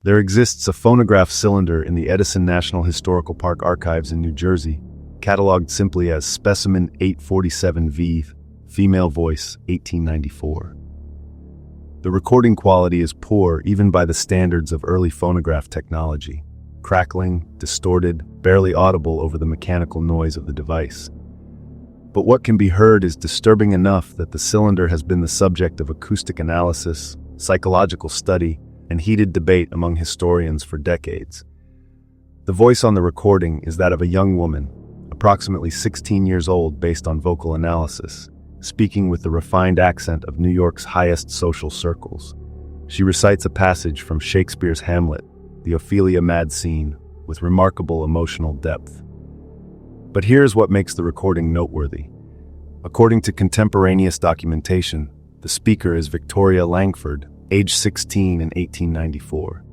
There exists a phonograph cylinder in the Edison National Historical Park archives in New Jersey, catalogued simply as Specimen 847V, female voice, 1894. The recording quality is poor even by the standards of early phonograph technology, crackling, distorted, barely audible over the mechanical noise of the device. But what can be heard is disturbing enough that the cylinder has been the subject of acoustic analysis, psychological study, and heated debate among historians for decades. The voice on the recording is that of a young woman, approximately 16 years old based on vocal analysis, speaking with the refined accent of New York's highest social circles. She recites a passage from Shakespeare's Hamlet, the Ophelia mad scene, with remarkable emotional depth. But here's what makes the recording noteworthy. According to contemporaneous documentation, the speaker is Victoria Langford, age 16 in 1894.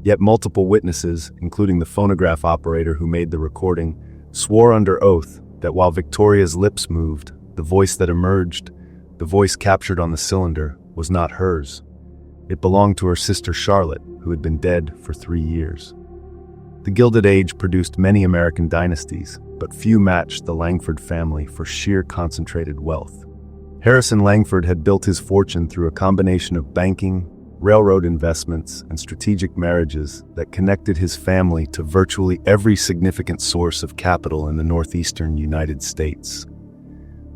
Yet multiple witnesses, including the phonograph operator who made the recording, swore under oath that while Victoria's lips moved, the voice that emerged, the voice captured on the cylinder, was not hers. It belonged to her sister Charlotte, who had been dead for 3 years. The Gilded Age produced many American dynasties, but few matched the Langford family for sheer concentrated wealth. Harrison Langford had built his fortune through a combination of banking, railroad investments, and strategic marriages that connected his family to virtually every significant source of capital in the northeastern United States.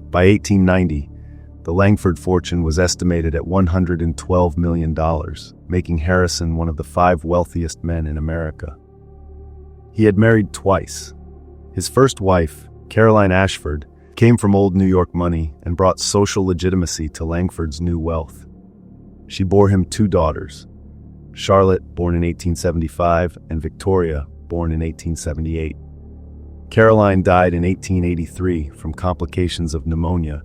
By 1890, the Langford fortune was estimated at $112 million, making Harrison one of the 5 wealthiest men in America. He had married twice. His first wife, Caroline Ashford, came from old New York money and brought social legitimacy to Langford's new wealth. She bore him 2 daughters, Charlotte, born in 1875, and Victoria, born in 1878. Caroline died in 1883 from complications of pneumonia,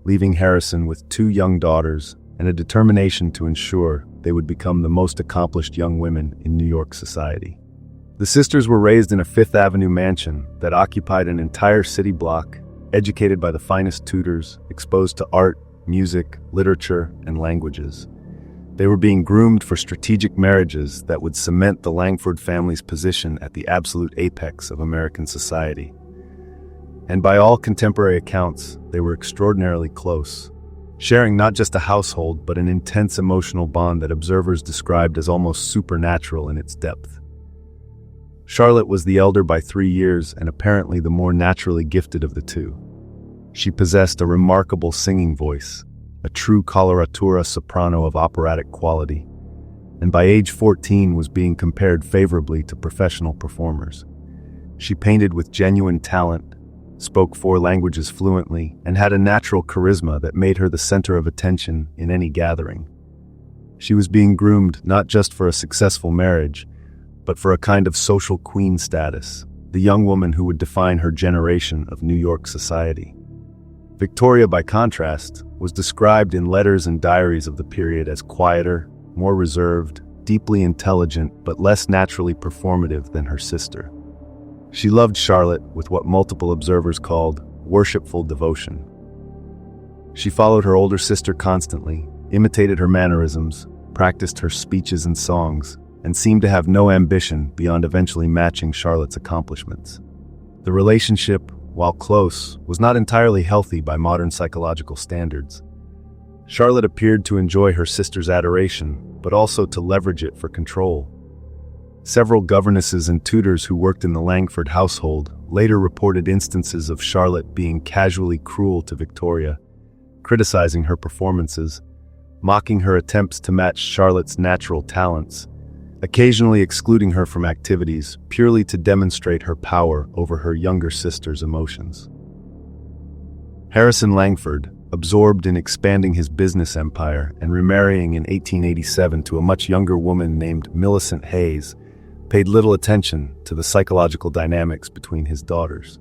leaving Harrison with 2 young daughters and a determination to ensure they would become the most accomplished young women in New York society. The sisters were raised in a Fifth Avenue mansion that occupied an entire city block, educated by the finest tutors, exposed to art, music, literature, and languages. They were being groomed for strategic marriages that would cement the Langford family's position at the absolute apex of American society. And by all contemporary accounts, they were extraordinarily close, sharing not just a household but an intense emotional bond that observers described as almost supernatural in its depth. Charlotte was the elder by 3 years and apparently the more naturally gifted of the two. She possessed a remarkable singing voice, a true coloratura soprano of operatic quality, and by age 14 was being compared favorably to professional performers. She painted with genuine talent, spoke 4 languages fluently, and had a natural charisma that made her the center of attention in any gathering. She was being groomed not just for a successful marriage, but for a kind of social queen status, the young woman who would define her generation of New York society. Victoria, by contrast, was described in letters and diaries of the period as quieter, more reserved, deeply intelligent, but less naturally performative than her sister. She loved Charlotte with what multiple observers called worshipful devotion. She followed her older sister constantly, imitated her mannerisms, practiced her speeches and songs, and seemed to have no ambition beyond eventually matching Charlotte's accomplishments. The relationship, while close, was not entirely healthy by modern psychological standards. Charlotte appeared to enjoy her sister's adoration, but also to leverage it for control. Several governesses and tutors who worked in the Langford household later reported instances of Charlotte being casually cruel to Victoria, criticizing her performances, mocking her attempts to match Charlotte's natural talents, occasionally excluding her from activities purely to demonstrate her power over her younger sister's emotions. Harrison Langford, absorbed in expanding his business empire and remarrying in 1887 to a much younger woman named Millicent Hayes, paid little attention to the psychological dynamics between his daughters.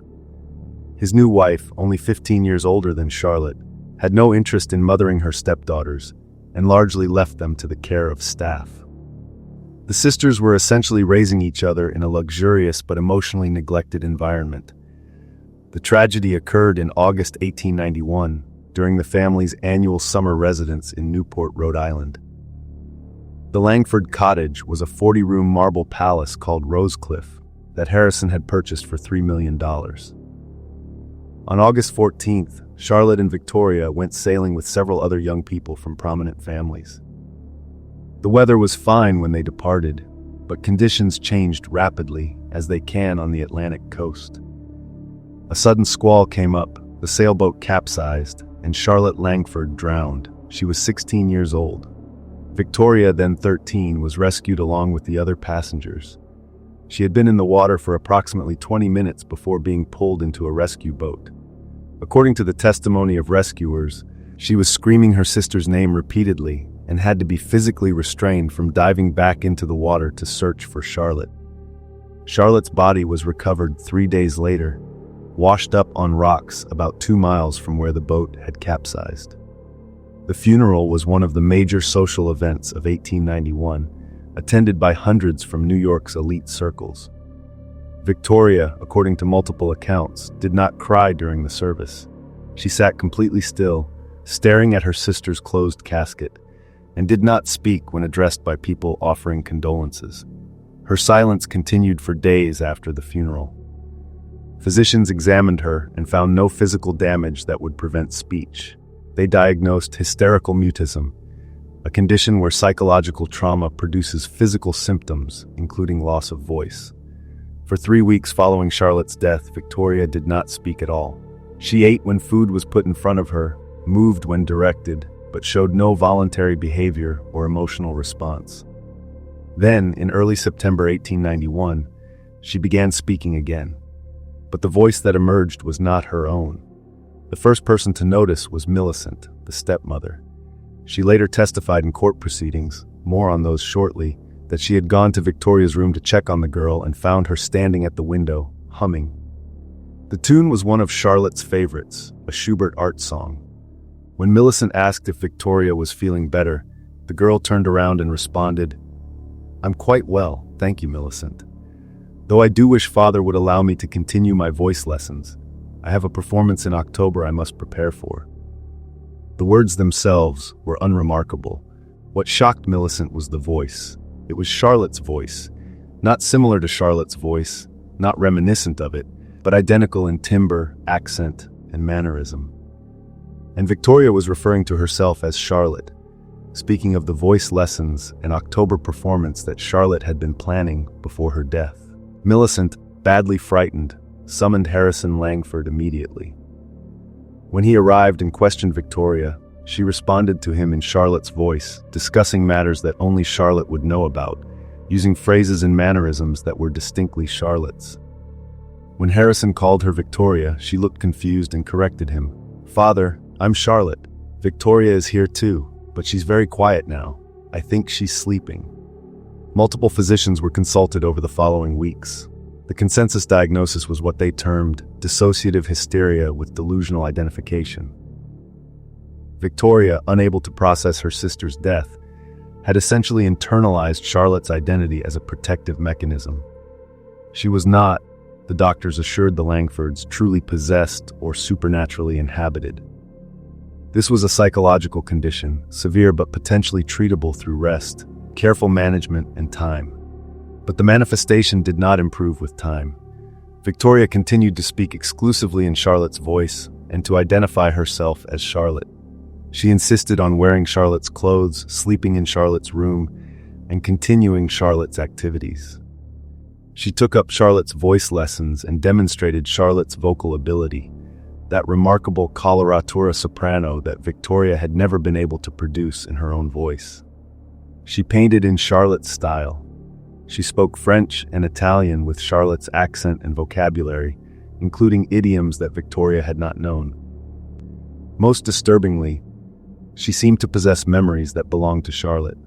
His new wife, only 15 years older than Charlotte, had no interest in mothering her stepdaughters and largely left them to the care of staff. The sisters were essentially raising each other in a luxurious but emotionally neglected environment. The tragedy occurred in August 1891 during the family's annual summer residence in Newport, Rhode Island. The Langford cottage was a 40-room marble palace called Rosecliff that Harrison had purchased for $3 million. On August 14th, Charlotte and Victoria went sailing with several other young people from prominent families. The weather was fine when they departed, but conditions changed rapidly, as they can on the Atlantic coast. A sudden squall came up, the sailboat capsized, and Charlotte Langford drowned. She was 16 years old. Victoria, then 13, was rescued along with the other passengers. She had been in the water for approximately 20 minutes before being pulled into a rescue boat. According to the testimony of rescuers, she was screaming her sister's name repeatedly and had to be physically restrained from diving back into the water to search for Charlotte. Charlotte's body was recovered 3 days later, washed up on rocks about 2 miles from where the boat had capsized. The funeral was one of the major social events of 1891, attended by hundreds from New York's elite circles. Victoria, according to multiple accounts, did not cry during the service. She sat completely still, staring at her sister's closed casket, and did not speak when addressed by people offering condolences. Her silence continued for days after the funeral. Physicians examined her and found no physical damage that would prevent speech. They diagnosed hysterical mutism, a condition where psychological trauma produces physical symptoms, including loss of voice. For 3 weeks following Charlotte's death, Victoria did not speak at all. She ate when food was put in front of her, moved when directed, but showed no voluntary behavior or emotional response. Then, in early September 1891, she began speaking again. But the voice that emerged was not her own. The first person to notice was Millicent, the stepmother. She later testified in court proceedings, more on those shortly, that she had gone to Victoria's room to check on the girl and found her standing at the window, humming. The tune was one of Charlotte's favorites, a Schubert art song. When Millicent asked if Victoria was feeling better, the girl turned around and responded, "I'm quite well, thank you, Millicent. Though I do wish Father would allow me to continue my voice lessons. I have a performance in October I must prepare for." The words themselves were unremarkable. What shocked Millicent was the voice. It was Charlotte's voice, not similar to Charlotte's voice, not reminiscent of it, but identical in timbre, accent, and mannerism. And Victoria was referring to herself as Charlotte, speaking of the voice lessons and October performance that Charlotte had been planning before her death. Millicent, badly frightened, summoned Harrison Langford immediately. When he arrived and questioned Victoria, she responded to him in Charlotte's voice, discussing matters that only Charlotte would know about, using phrases and mannerisms that were distinctly Charlotte's. When Harrison called her Victoria, she looked confused and corrected him. "Father, I'm Charlotte. Victoria is here too, but she's very quiet now. I think she's sleeping." Multiple physicians were consulted over the following weeks. The consensus diagnosis was what they termed dissociative hysteria with delusional identification. Victoria, unable to process her sister's death, had essentially internalized Charlotte's identity as a protective mechanism. She was not, the doctors assured the Langfords, truly possessed or supernaturally inhabited. This was a psychological condition, severe but potentially treatable through rest, careful management, and time. But the manifestation did not improve with time. Victoria continued to speak exclusively in Charlotte's voice and to identify herself as Charlotte. She insisted on wearing Charlotte's clothes, sleeping in Charlotte's room, and continuing Charlotte's activities. She took up Charlotte's voice lessons and demonstrated Charlotte's vocal ability, that remarkable coloratura soprano that Victoria had never been able to produce in her own voice. She painted in Charlotte's style. She spoke French and Italian with Charlotte's accent and vocabulary, including idioms that Victoria had not known. Most disturbingly, she seemed to possess memories that belonged to Charlotte.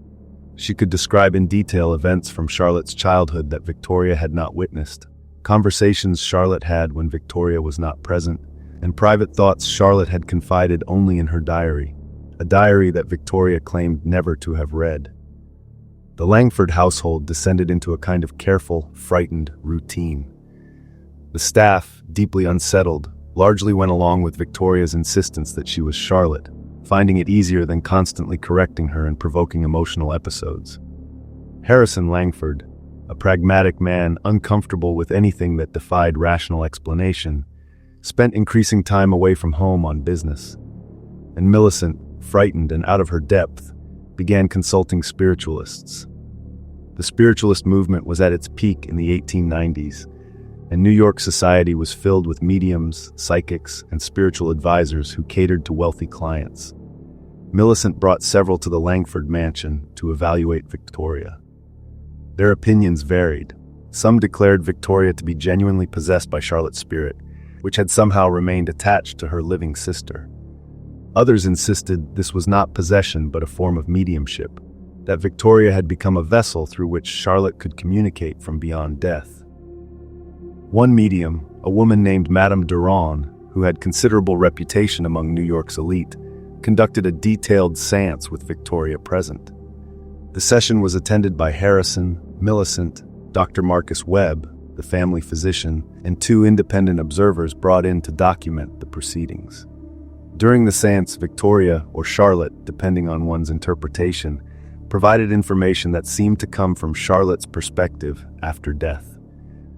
She could describe in detail events from Charlotte's childhood that Victoria had not witnessed, conversations Charlotte had when Victoria was not present, and private thoughts Charlotte had confided only in her diary, a diary that Victoria claimed never to have read. The Langford household descended into a kind of careful, frightened routine. The staff, deeply unsettled, largely went along with Victoria's insistence that she was Charlotte, finding it easier than constantly correcting her and provoking emotional episodes. Harrison Langford, a pragmatic man uncomfortable with anything that defied rational explanation, spent increasing time away from home on business. And Millicent, frightened and out of her depth, began consulting spiritualists. The spiritualist movement was at its peak in the 1890s, and New York society was filled with mediums, psychics, and spiritual advisors who catered to wealthy clients. Millicent brought several to the Langford mansion to evaluate Victoria. Their opinions varied. Some declared Victoria to be genuinely possessed by Charlotte's spirit, which had somehow remained attached to her living sister. Others insisted this was not possession but a form of mediumship, that Victoria had become a vessel through which Charlotte could communicate from beyond death. One medium, a woman named Madame Durand, who had considerable reputation among New York's elite, conducted a detailed séance with Victoria present. The session was attended by Harrison, Millicent, Dr. Marcus Webb, the family physician, and two independent observers brought in to document the proceedings. During the séance, Victoria, or Charlotte, depending on one's interpretation, provided information that seemed to come from Charlotte's perspective after death.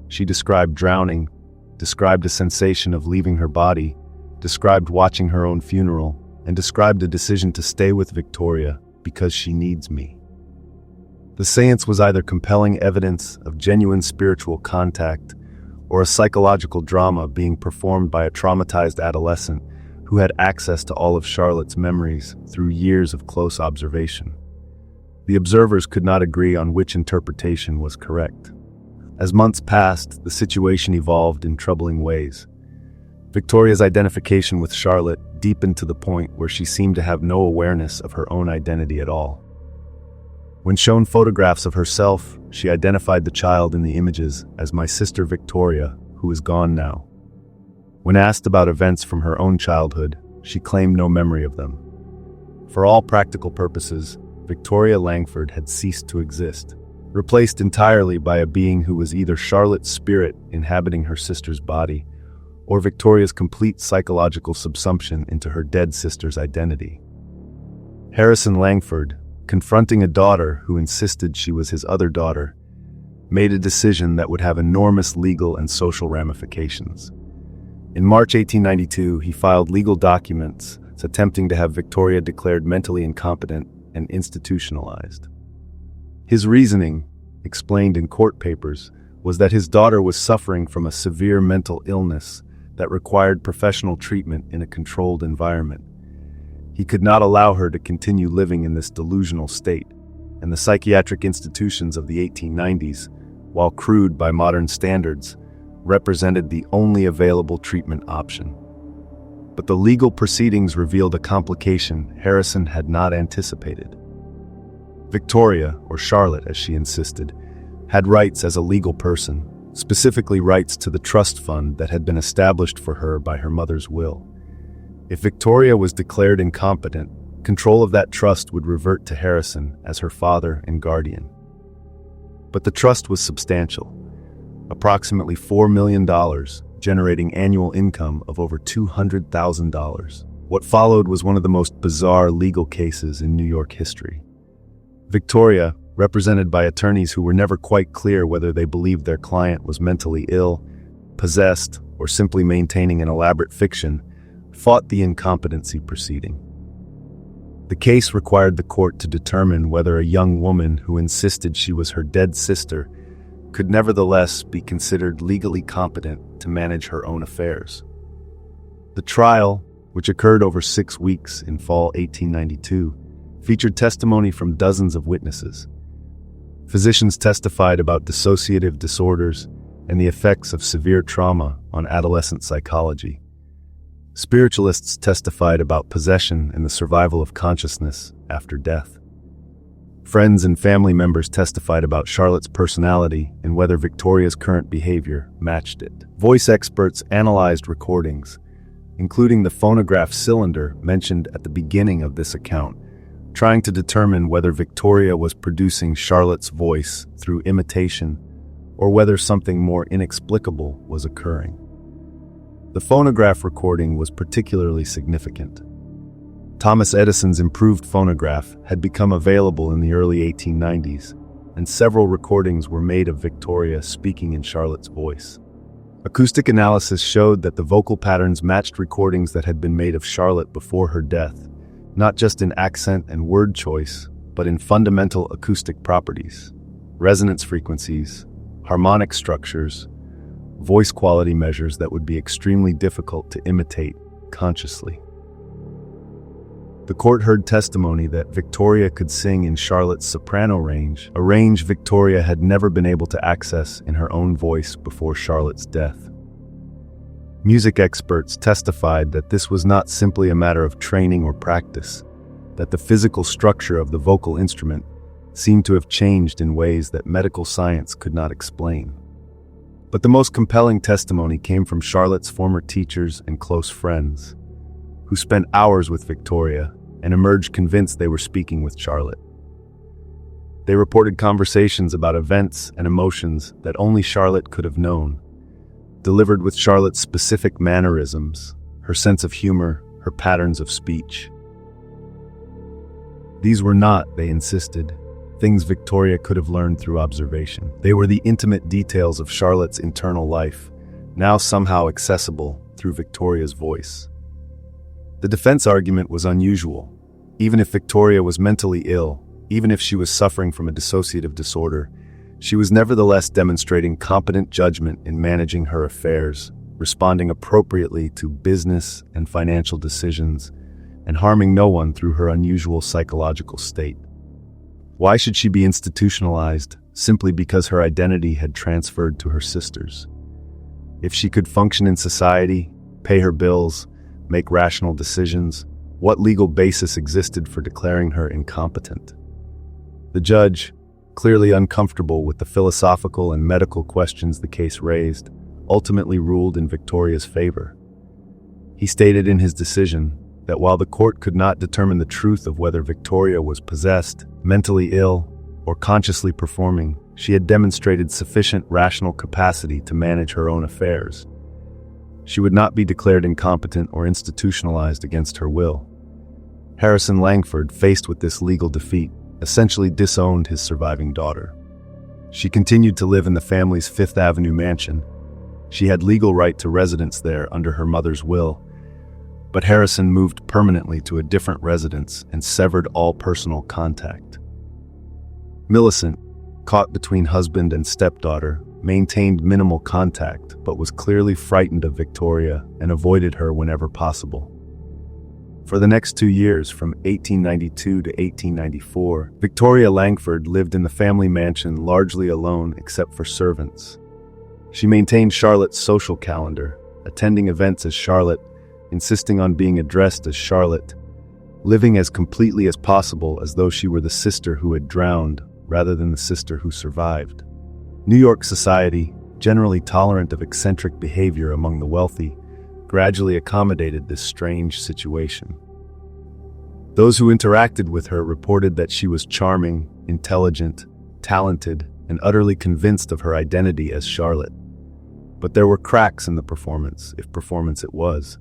She described drowning, described a sensation of leaving her body, described watching her own funeral, and described a decision to stay with Victoria because she needs me. The séance was either compelling evidence of genuine spiritual contact or a psychological drama being performed by a traumatized adolescent who had access to all of Charlotte's memories through years of close observation. The observers could not agree on which interpretation was correct. As months passed, the situation evolved in troubling ways. Victoria's identification with Charlotte deepened to the point where she seemed to have no awareness of her own identity at all. When shown photographs of herself, she identified the child in the images as my sister Victoria, who is gone now. When asked about events from her own childhood, she claimed no memory of them. For all practical purposes, Victoria Langford had ceased to exist, replaced entirely by a being who was either Charlotte's spirit inhabiting her sister's body, or Victoria's complete psychological subsumption into her dead sister's identity. Harrison Langford, confronting a daughter who insisted she was his other daughter, made a decision that would have enormous legal and social ramifications. In March 1892, he filed legal documents attempting to have Victoria declared mentally incompetent and institutionalized. His reasoning, explained in court papers, was that his daughter was suffering from a severe mental illness that required professional treatment in a controlled environment. He could not allow her to continue living in this delusional state, and the psychiatric institutions of the 1890s, while crude by modern standards, represented the only available treatment option. But the legal proceedings revealed a complication Harrison had not anticipated. Victoria, or Charlotte as she insisted, had rights as a legal person, specifically rights to the trust fund that had been established for her by her mother's will. If Victoria was declared incompetent, control of that trust would revert to Harrison as her father and guardian. But the trust was substantial, approximately $4 million, generating annual income of over $200,000. What followed was one of the most bizarre legal cases in New York history. Victoria, represented by attorneys who were never quite clear whether they believed their client was mentally ill, possessed, or simply maintaining an elaborate fiction, fought the incompetency proceeding. The case required the court to determine whether a young woman who insisted she was her dead sister could nevertheless be considered legally competent to manage her own affairs. The trial, which occurred over 6 weeks in fall 1892, featured testimony from dozens of witnesses. Physicians testified about dissociative disorders and the effects of severe trauma on adolescent psychology. Spiritualists testified about possession and the survival of consciousness after death. Friends and family members testified about Charlotte's personality and whether Victoria's current behavior matched it. Voice experts analyzed recordings, including the phonograph cylinder mentioned at the beginning of this account, trying to determine whether Victoria was producing Charlotte's voice through imitation or whether something more inexplicable was occurring. The phonograph recording was particularly significant. Thomas Edison's improved phonograph had become available in the early 1890s, and several recordings were made of Victoria speaking in Charlotte's voice. Acoustic analysis showed that the vocal patterns matched recordings that had been made of Charlotte before her death, not just in accent and word choice, but in fundamental acoustic properties, resonance frequencies, harmonic structures, voice quality measures that would be extremely difficult to imitate consciously. The court heard testimony that Victoria could sing in Charlotte's soprano range, a range Victoria had never been able to access in her own voice before Charlotte's death. Music experts testified that this was not simply a matter of training or practice, that the physical structure of the vocal instrument seemed to have changed in ways that medical science could not explain. But the most compelling testimony came from Charlotte's former teachers and close friends, who spent hours with Victoria and emerged convinced they were speaking with Charlotte. They reported conversations about events and emotions that only Charlotte could have known, delivered with Charlotte's specific mannerisms, her sense of humor, her patterns of speech. These were not, they insisted, things Victoria could have learned through observation. They were the intimate details of Charlotte's internal life, now somehow accessible through Victoria's voice. The defense argument was unusual. Even if Victoria was mentally ill, even if she was suffering from a dissociative disorder, she was nevertheless demonstrating competent judgment in managing her affairs, responding appropriately to business and financial decisions, and harming no one through her unusual psychological state. Why should she be institutionalized simply because her identity had transferred to her sisters? If she could function in society, pay her bills, make rational decisions, what legal basis existed for declaring her incompetent? The judge, clearly uncomfortable with the philosophical and medical questions the case raised, ultimately ruled in Victoria's favor. He stated in his decision that while the court could not determine the truth of whether Victoria was possessed, mentally ill, or consciously performing, she had demonstrated sufficient rational capacity to manage her own affairs. She would not be declared incompetent or institutionalized against her will. Edison Langford, faced with this legal defeat, essentially disowned his surviving daughter. She continued to live in the family's Fifth Avenue mansion. She had legal right to residence there under her mother's will, but Harrison moved permanently to a different residence and severed all personal contact. Millicent, caught between husband and stepdaughter, maintained minimal contact but was clearly frightened of Victoria and avoided her whenever possible. For the next 2 years, from 1892 to 1894, Victoria Langford lived in the family mansion largely alone except for servants. She maintained Charlotte's social calendar, attending events as Charlotte, insisting on being addressed as Charlotte, living as completely as possible as though she were the sister who had drowned rather than the sister who survived. New York society, generally tolerant of eccentric behavior among the wealthy, gradually accommodated this strange situation. Those who interacted with her reported that she was charming, intelligent, talented, and utterly convinced of her identity as Charlotte. But there were cracks in the performance, if performance it was.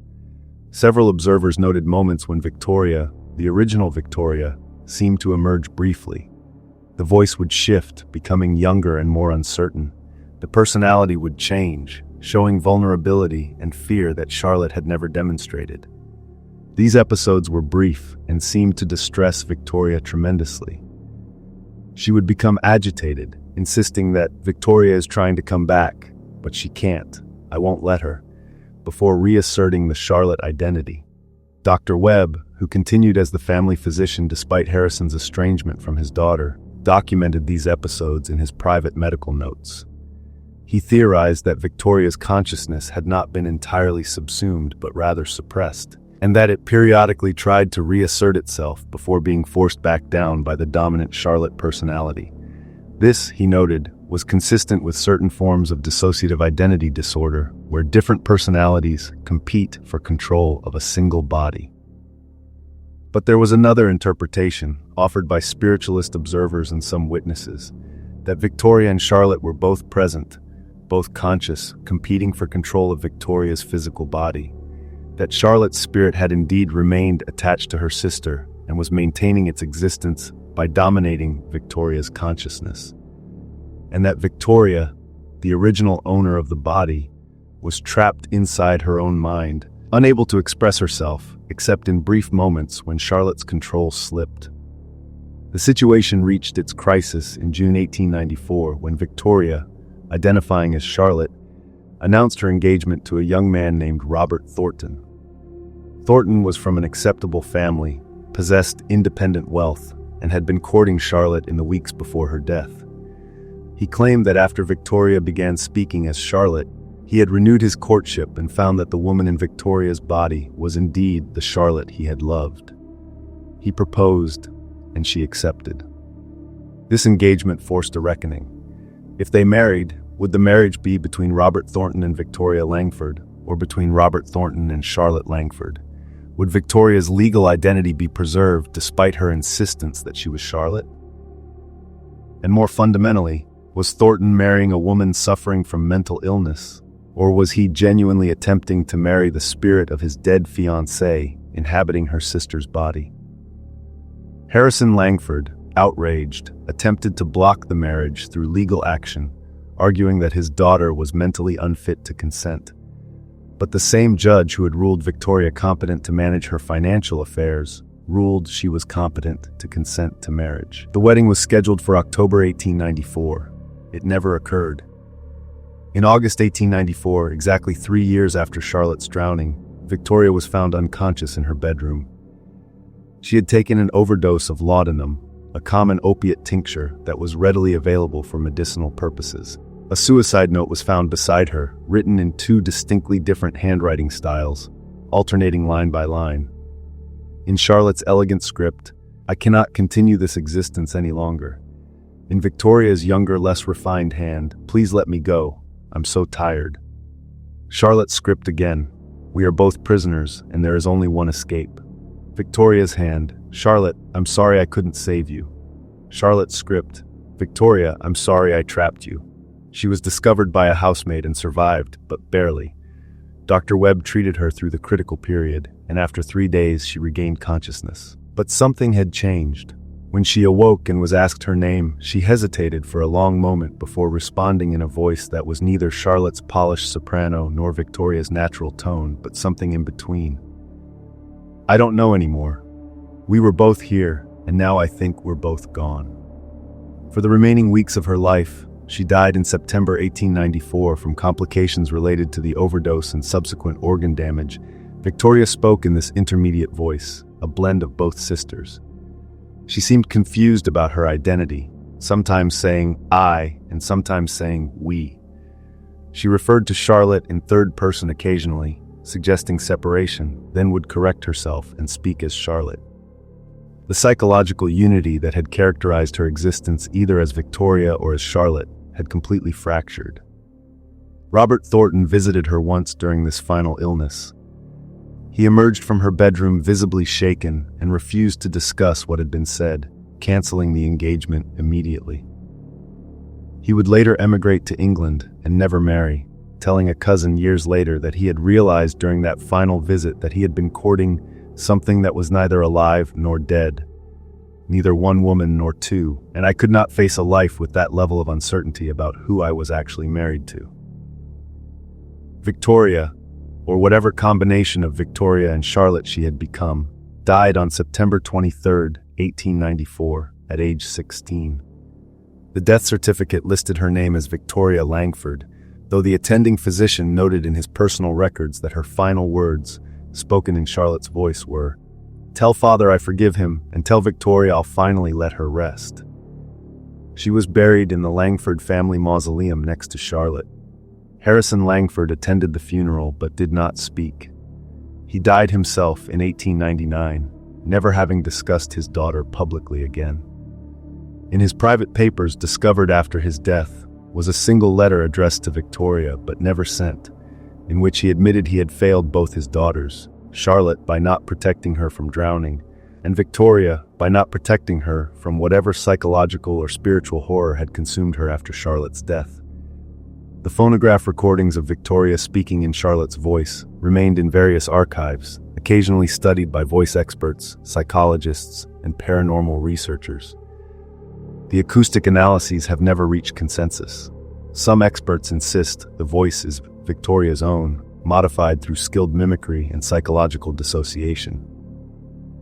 Several observers noted moments when Victoria, the original Victoria, seemed to emerge briefly. The voice would shift, becoming younger and more uncertain. The personality would change, showing vulnerability and fear that Charlotte had never demonstrated. These episodes were brief and seemed to distress Victoria tremendously. She would become agitated, insisting that Victoria is trying to come back, but she can't. I won't let her, before reasserting the Charlotte identity. Dr. Webb, who continued as the family physician despite Harrison's estrangement from his daughter, documented these episodes in his private medical notes. He theorized that Victoria's consciousness had not been entirely subsumed but rather suppressed, and that it periodically tried to reassert itself before being forced back down by the dominant Charlotte personality. This, he noted, was consistent with certain forms of dissociative identity disorder, where different personalities compete for control of a single body. But there was another interpretation, offered by spiritualist observers and some witnesses, that Victoria and Charlotte were both present, both conscious, competing for control of Victoria's physical body, that Charlotte's spirit had indeed remained attached to her sister and was maintaining its existence by dominating Victoria's consciousness. and that Victoria, the original owner of the body, was trapped inside her own mind, unable to express herself except in brief moments when Charlotte's control slipped. The situation reached its crisis in June 1894 when Victoria, identifying as Charlotte, announced her engagement to a young man named Robert Thornton. Thornton was from an acceptable family, possessed independent wealth, and had been courting Charlotte in the weeks before her death. He claimed that after Victoria began speaking as Charlotte, he had renewed his courtship and found that the woman in Victoria's body was indeed the Charlotte he had loved. He proposed, and she accepted. This engagement forced a reckoning. If they married, would the marriage be between Robert Thornton and Victoria Langford, or between Robert Thornton and Charlotte Langford? Would Victoria's legal identity be preserved despite her insistence that she was Charlotte? And more fundamentally, was Thornton marrying a woman suffering from mental illness, or was he genuinely attempting to marry the spirit of his dead fiancée inhabiting her sister's body? Harrison Langford, outraged, attempted to block the marriage through legal action, arguing that his daughter was mentally unfit to consent. But the same judge who had ruled Victoria competent to manage her financial affairs ruled she was competent to consent to marriage. The wedding was scheduled for October 1894. It never occurred. In August 1894, exactly 3 years after Charlotte's drowning, Victoria was found unconscious in her bedroom. She had taken an overdose of laudanum, a common opiate tincture that was readily available for medicinal purposes. A suicide note was found beside her, written in 2 distinctly different handwriting styles, alternating line by line. In Charlotte's elegant script, "I cannot continue this existence any longer." In Victoria's younger, less refined hand, "Please let me go. I'm so tired." Charlotte's script again, "We are both prisoners, and there is only one escape." Victoria's hand, "Charlotte, I'm sorry I couldn't save you." Charlotte's script, "Victoria, I'm sorry I trapped you." She was discovered by a housemaid and survived, but barely. Dr. Webb treated her through the critical period, and after 3 days she regained consciousness. But something had changed. When she awoke and was asked her name, she hesitated for a long moment before responding in a voice that was neither Charlotte's polished soprano nor Victoria's natural tone, but something in between. "I don't know anymore. We were both here, and now I think we're both gone." For the remaining weeks of her life, she died in September 1894 from complications related to the overdose and subsequent organ damage. Victoria spoke in this intermediate voice, a blend of both sisters. She seemed confused about her identity, sometimes saying "I" and sometimes saying "we." She referred to Charlotte in third person occasionally, suggesting separation, then would correct herself and speak as Charlotte. The psychological unity that had characterized her existence either as Victoria or as Charlotte had completely fractured. Robert Thornton visited her once during this final illness. He emerged from her bedroom visibly shaken and refused to discuss what had been said, canceling the engagement immediately. He would later emigrate to England and never marry, telling a cousin years later that he had realized during that final visit that he had been courting something that was neither alive nor dead, neither one woman nor two, and I could not face a life with that level of uncertainty about who I was actually married to. Victoria, or whatever combination of Victoria and Charlotte she had become, died on September 23, 1894, at age 16. The death certificate listed her name as Victoria Langford, though the attending physician noted in his personal records that her final words, spoken in Charlotte's voice, were, "Tell Father I forgive him, and tell Victoria I'll finally let her rest." She was buried in the Langford family mausoleum next to Charlotte. Harrison Langford attended the funeral but did not speak. He died himself in 1899, never having discussed his daughter publicly again. In his private papers discovered after his death was a single letter addressed to Victoria but never sent, in which he admitted he had failed both his daughters, Charlotte by not protecting her from drowning, and Victoria by not protecting her from whatever psychological or spiritual horror had consumed her after Charlotte's death. The phonograph recordings of Victoria speaking in Charlotte's voice remained in various archives, occasionally studied by voice experts, psychologists, and paranormal researchers. The acoustic analyses have never reached consensus. Some experts insist the voice is Victoria's own, modified through skilled mimicry and psychological dissociation.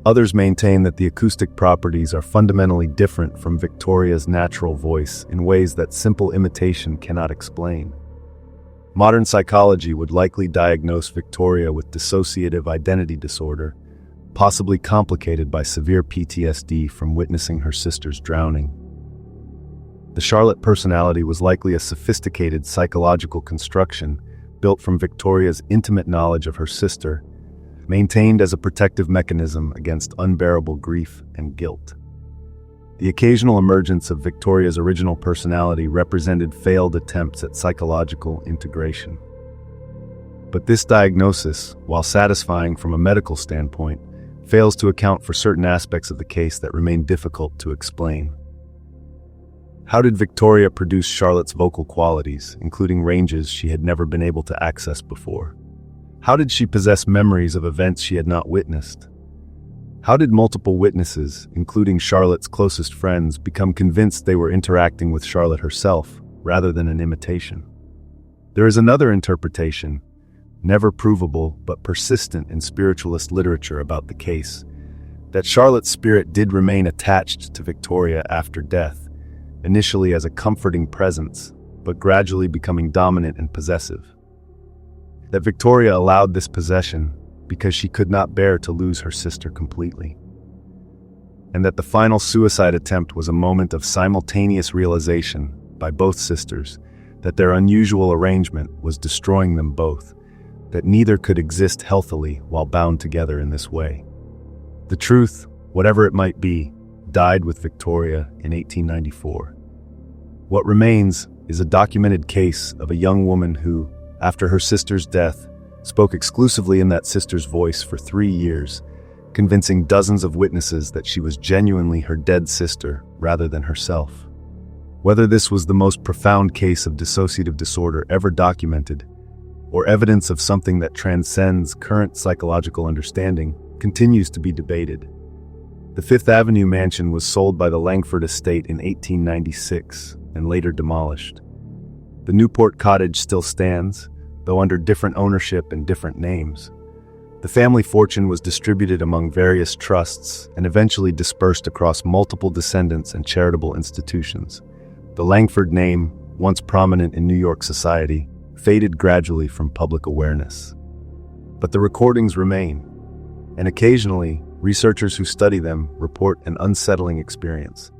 Others maintain that the acoustic properties are fundamentally different from Victoria's natural voice in ways that simple imitation cannot explain. Modern psychology would likely diagnose Victoria with dissociative identity disorder, possibly complicated by severe PTSD from witnessing her sister's drowning. The Charlotte personality was likely a sophisticated psychological construction built from Victoria's intimate knowledge of her sister, maintained as a protective mechanism against unbearable grief and guilt. The occasional emergence of Victoria's original personality represented failed attempts at psychological integration. But this diagnosis, while satisfying from a medical standpoint, fails to account for certain aspects of the case that remain difficult to explain. How did Victoria produce Charlotte's vocal qualities, including ranges she had never been able to access before? How did she possess memories of events she had not witnessed? How did multiple witnesses, including Charlotte's closest friends, become convinced they were interacting with Charlotte herself, rather than an imitation? There is another interpretation, never provable but persistent in spiritualist literature about the case, that Charlotte's spirit did remain attached to Victoria after death, initially as a comforting presence, but gradually becoming dominant and possessive. That Victoria allowed this possession because she could not bear to lose her sister completely. And that the final suicide attempt was a moment of simultaneous realization by both sisters that their unusual arrangement was destroying them both, that neither could exist healthily while bound together in this way. The truth, whatever it might be, died with Victoria in 1894. What remains is a documented case of a young woman who, after her sister's death, spoke exclusively in that sister's voice for 3 years, convincing dozens of witnesses that she was genuinely her dead sister rather than herself. Whether this was the most profound case of dissociative disorder ever documented, or evidence of something that transcends current psychological understanding, continues to be debated. The Fifth Avenue mansion was sold by the Langford estate in 1896 and later demolished. The Newport cottage still stands, though under different ownership and different names. The family fortune was distributed among various trusts and eventually dispersed across multiple descendants and charitable institutions. The Langford name, once prominent in New York society, faded gradually from public awareness. But the recordings remain, and occasionally, researchers who study them report an unsettling experience,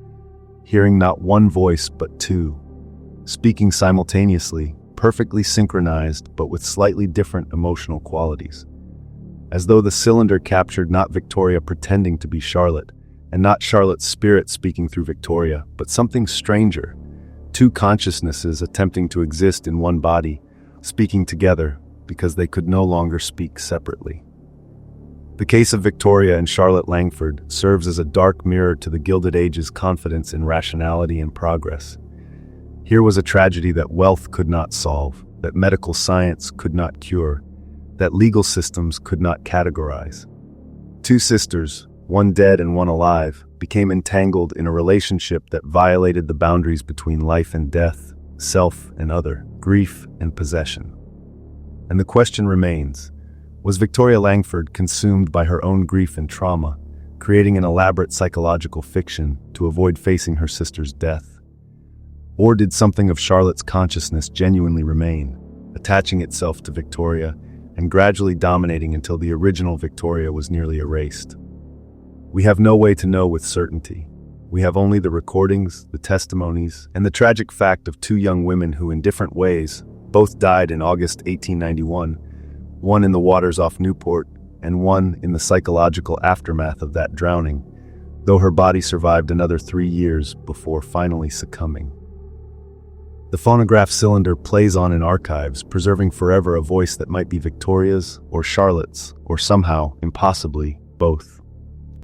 hearing not one voice but two, speaking simultaneously, perfectly synchronized but with slightly different emotional qualities. As though the cylinder captured not Victoria pretending to be Charlotte, and not Charlotte's spirit speaking through Victoria, but something stranger, two consciousnesses attempting to exist in one body, speaking together because they could no longer speak separately. The case of Victoria and Charlotte Langford serves as a dark mirror to the Gilded Age's confidence in rationality and progress. Here was a tragedy that wealth could not solve, that medical science could not cure, that legal systems could not categorize. Two sisters, one dead and one alive, became entangled in a relationship that violated the boundaries between life and death, self and other, grief and possession. And the question remains, was Victoria Langford consumed by her own grief and trauma, creating an elaborate psychological fiction to avoid facing her sister's death? Or did something of Charlotte's consciousness genuinely remain, attaching itself to Victoria and gradually dominating until the original Victoria was nearly erased? We have no way to know with certainty. We have only the recordings, the testimonies, and the tragic fact of two young women who in different ways both died in August 1891, one in the waters off Newport and one in the psychological aftermath of that drowning, though her body survived another 3 years before finally succumbing. The phonograph cylinder plays on in archives, preserving forever a voice that might be Victoria's or Charlotte's, or somehow, impossibly, both.